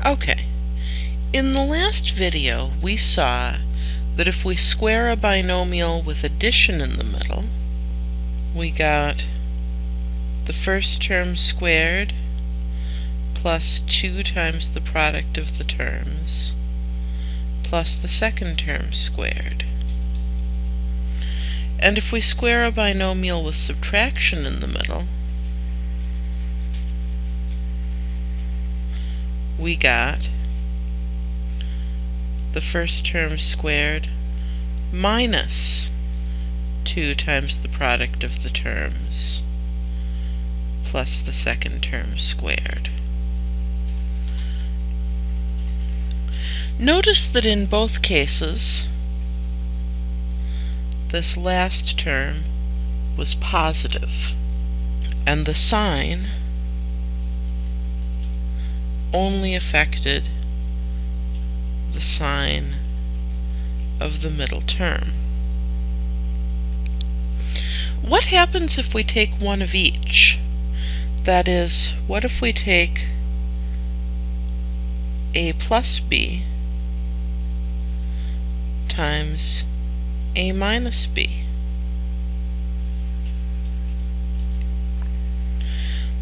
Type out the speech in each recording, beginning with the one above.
Okay, in the last video we saw that if we square a binomial with addition in the middle, we got the first term squared plus 2 times the product of the terms plus the second term squared. And if we square a binomial with subtraction in the middle, we got the first term squared minus 2 times the product of the terms plus the second term squared. Notice that in both cases, this last term was positive, and the sign only affected the sign of the middle term. What happens if we take one of each? That is, what if we take a plus b times a minus b?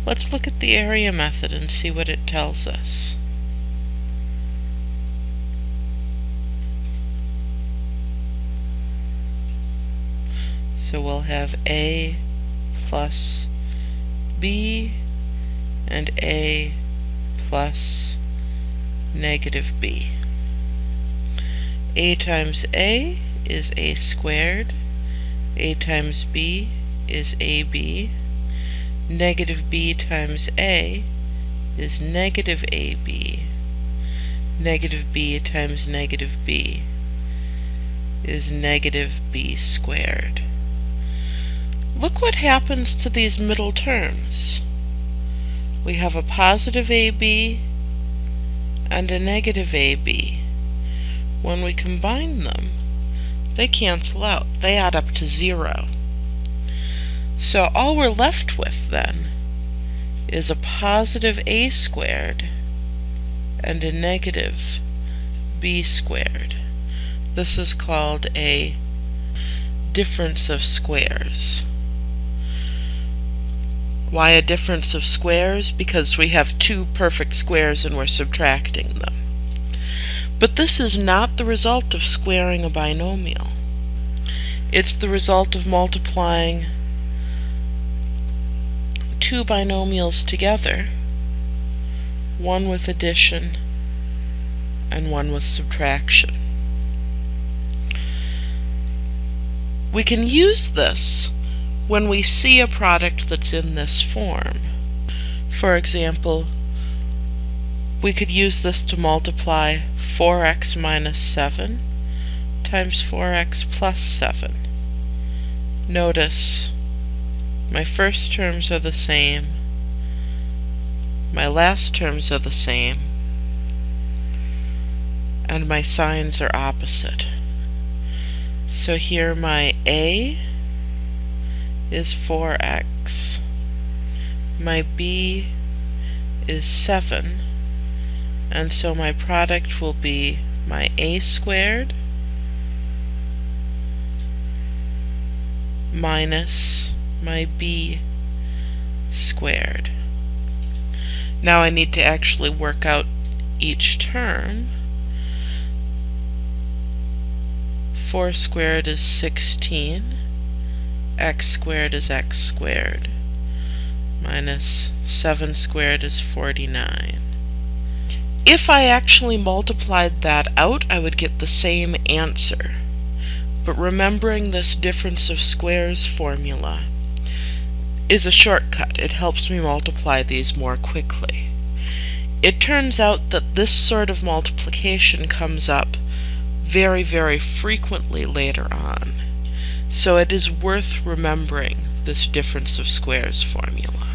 Let's look at the area method and see what it tells us. So we'll have a plus b and a plus negative b. A times a is a squared, a times b is ab, negative b times a is negative ab, negative b times negative b is negative b squared. Look what happens to these middle terms. We have a positive ab and a negative ab. When we combine them, they cancel out. They add up to 0. So all we're left with then is a positive a squared and a negative b squared. This is called a difference of squares. Why a difference of squares? Because we have two perfect squares and we're subtracting them. But this is not the result of squaring a binomial. It's the result of multiplying two binomials together, one with addition and one with subtraction. We can use this when we see a product that's in this form. For example, we could use this to multiply 4x minus 7 times 4x plus 7. Notice my first terms are the same, my last terms are the same, and my signs are opposite. So here my a is 4x, my b is 7, and so my product will be my a squared minus my b squared. Now I need to actually work out each term. 4 squared is 16, x squared is x squared, minus 7 squared is 49. If I actually multiplied that out, I would get the same answer. But remembering this difference of squares formula is a shortcut. It helps me multiply these more quickly. It turns out that this sort of multiplication comes up very, very frequently later on. So it is worth remembering this difference of squares formula.